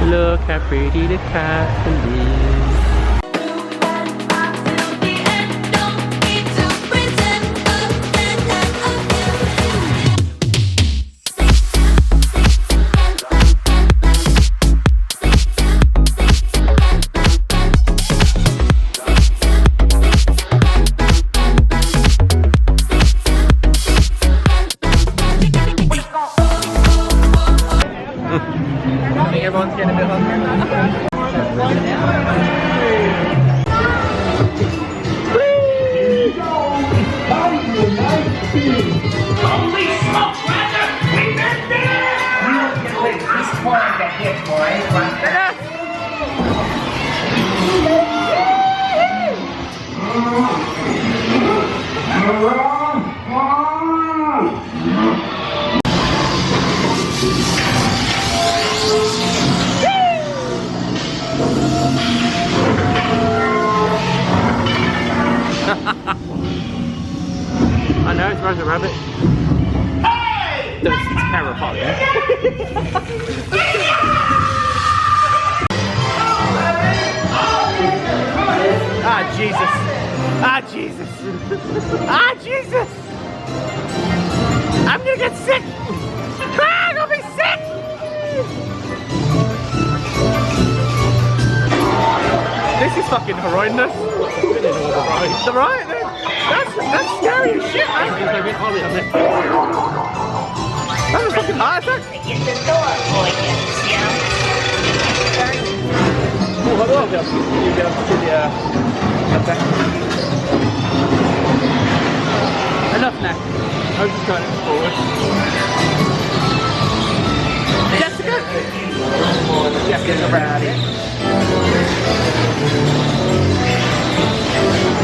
Look how pretty the cat can be. I think everyone's getting a bit hungry. Holy smoke, Roger! We've been there! We don't get away with this point that hit, boys. I know, it's Roger Rabbit. Hey! That's terrifying. Ah, Jesus. Ah, Jesus. Ah, Jesus. I'm gonna get sick. Ah, I'm gonna be sick. This is fucking horrendous. The right? That's scary as shit, man. That's a fucking heart attack. Get the door for you, Oh, I'll be able to see the attack. Enough now. I'm just going forward. Jessica! Jessica's around it.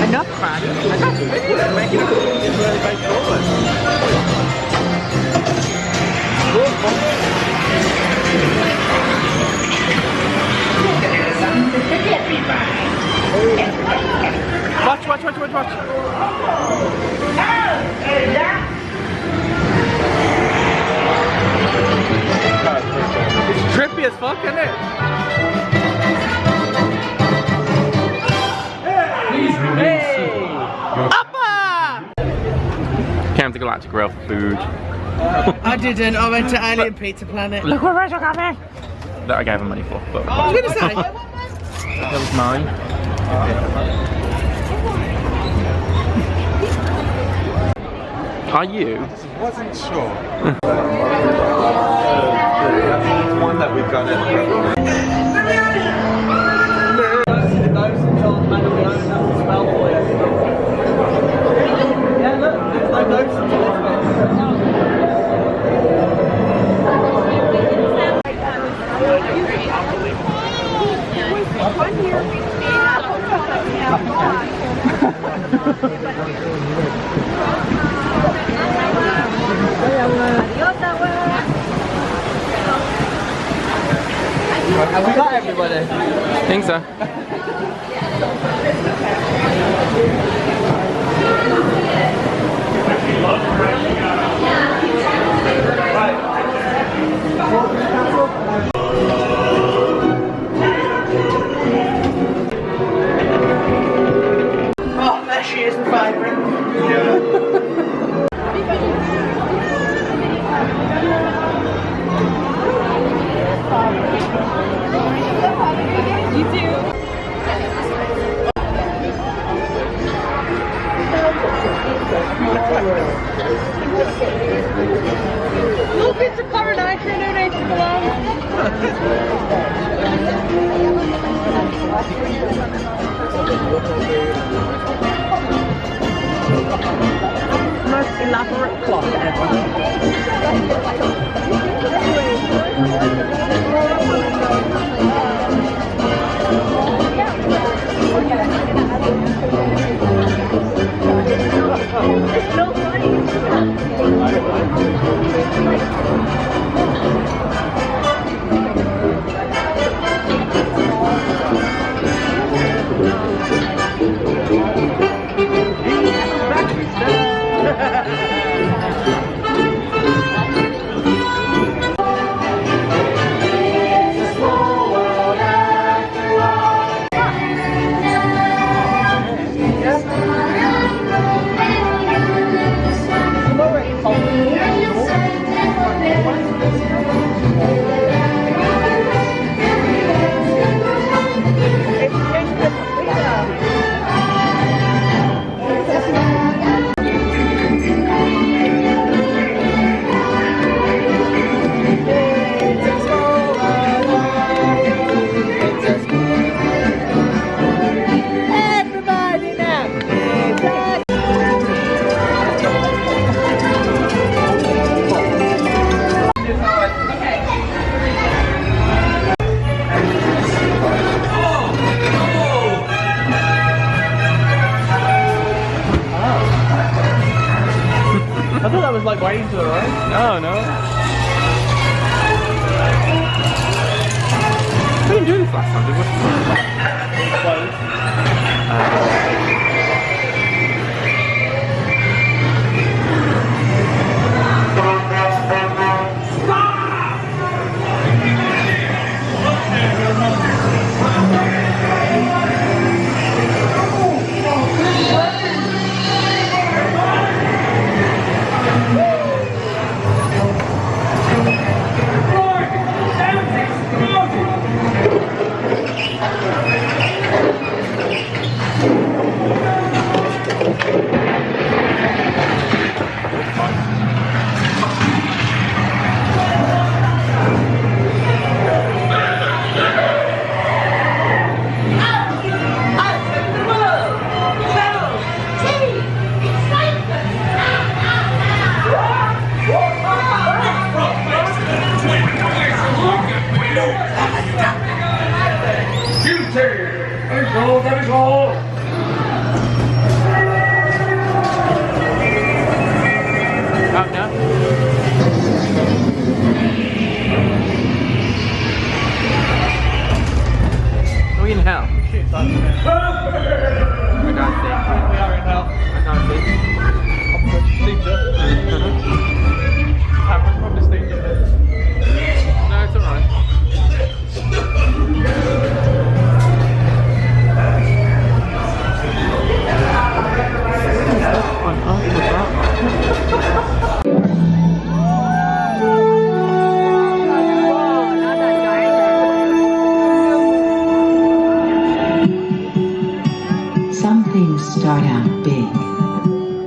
Enough, man. Enough. Make it forward. Watch. It's trippy as fuck, isn't it? Hey! Uppa! Came to Galactic Rail for food. I didn't. I went to Alien Pizza Planet. Look what Rachel got me! That I gave him money for, but I was going to say. that was mine. Are you? Wasn't sure. One that we've got in. Yeah, look, there's no ghosts until this bit. Have we got everybody? I think so. Oh, there she is, the vibrant. You too. Look, it's a coronation donation for them. Most elaborate clock ever. It's so funny. No, no. We didn't do this last time, did we? Out now. Are we in hell? I can't see. We are in hell. I can't see. Camera's probably steamed up. No, it's alright. What on earth was that? Some things start out big,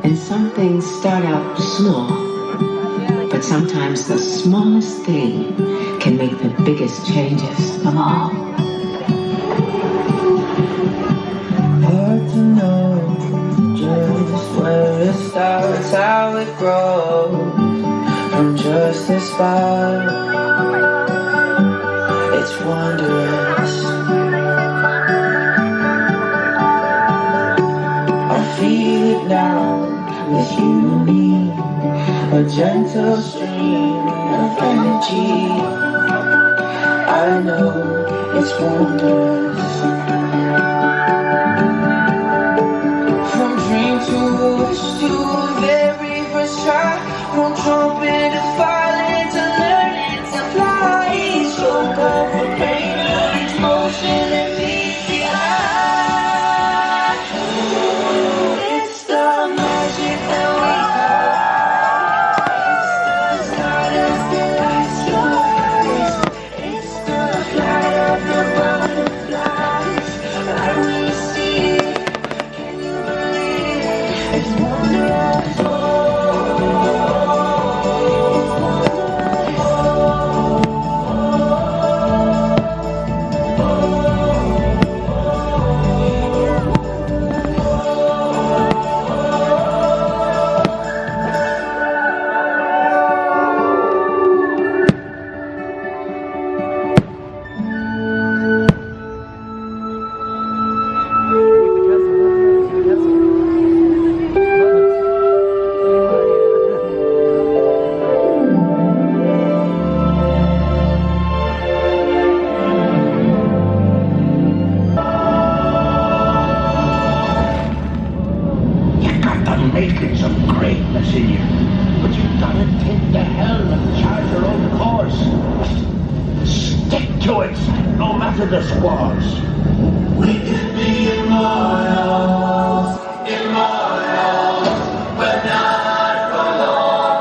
and some things start out small. But sometimes the smallest thing can make the biggest changes of all. Hard to know just where it starts, how it grows from just a spark. It's wondrous. I feel it now with you and me, a gentle stream of energy. I know it's wondrous. From dream to wish to a very first try, from trumpet to violin to learning to fly. So go for pain and explosion and peace behind. It's the magic that we have. It's the stardust that lights your eyes. It's the flight of the butterflies. Like we see it, can you believe it? It's wondrous. Makings of greatness in you, but you gotta take the helm and chart your own course. Stick to it, no matter the squalls. We can be immortals, immortals, but not for long.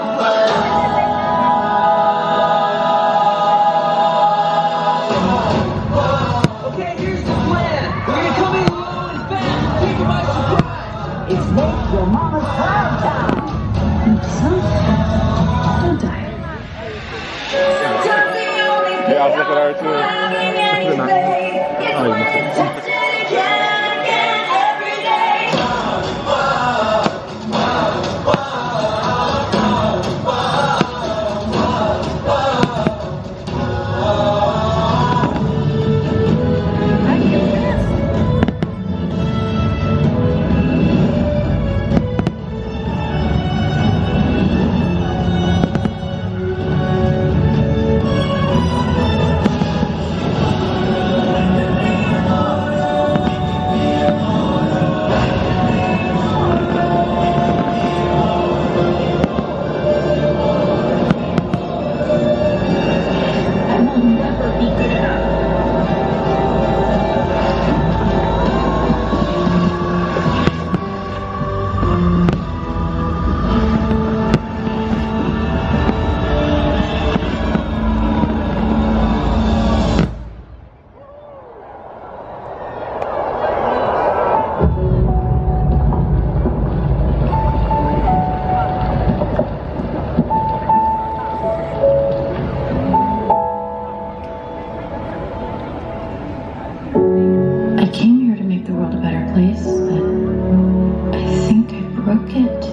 Okay, here's the plan. We're gonna come in low and fast and take you by surprise. It's make your mama's proud time. And sometimes, don't I? Yeah, I was looking at her too. Look at the map. Oh, you missed it. I came here to make the world a better place, but I think I broke it.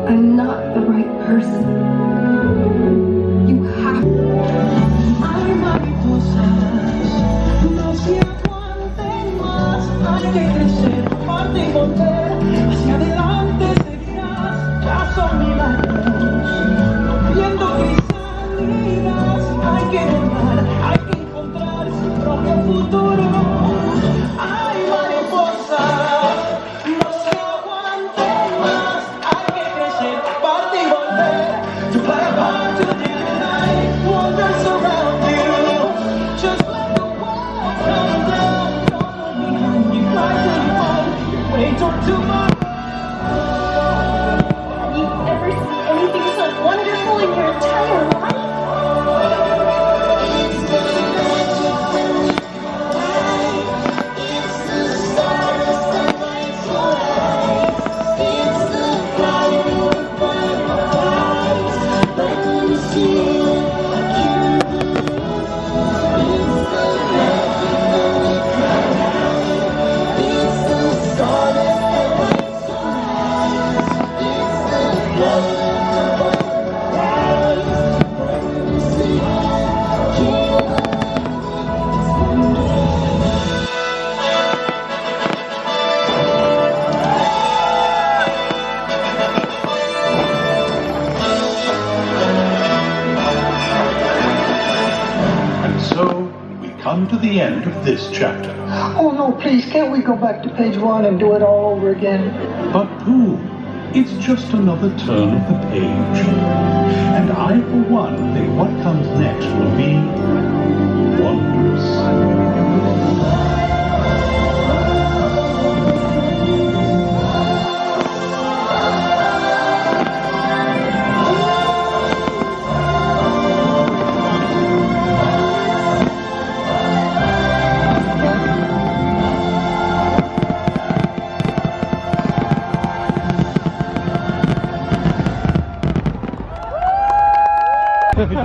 I'm not the right person. You have. Hay mariposas, no se aguanten más. Hay que crecer, parte y volver. Hacia adelante seguirás. Ya son milagros. Viendo crisalinas. Hay que volar, hay que encontrar su propio futuro. Hay mariposas, no se aguanten más. Hay que crecer, parte y volver. To fly apart to the night, wonders around you. Just let the world come down. Follow behind you, fly till you fall. Wait till tomorrow. You ever see anything so wonderful in your entire life? And so, we come to the end of this chapter. Oh no, please, can't we go back to page 1 and do it all over again? But pooh, it's just another turn of the page. And I, for one, think what comes next will be wondrous.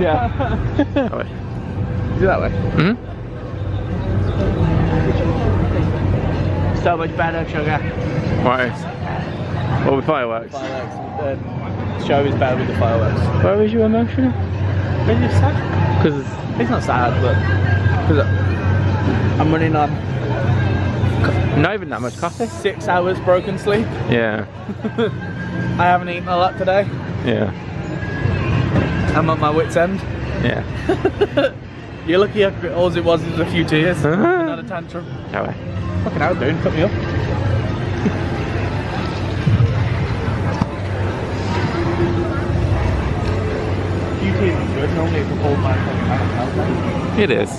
Yeah. That way. Is it that way? Mm-hmm. So much better, sugar. Why? What with fireworks? Fireworks. The show is better with the fireworks. Why was you emotional? Maybe it's sad. Because It's not sad, but because I'm running on not even that much coffee. 6 hours broken sleep. Yeah. I haven't eaten a lot today. Yeah. I'm at my wit's end. Yeah. You're lucky all it was a few tears. Not a tantrum. That way. Fucking hell, dude, cut me up. Few tears is good, normally it's a whole 5 It is.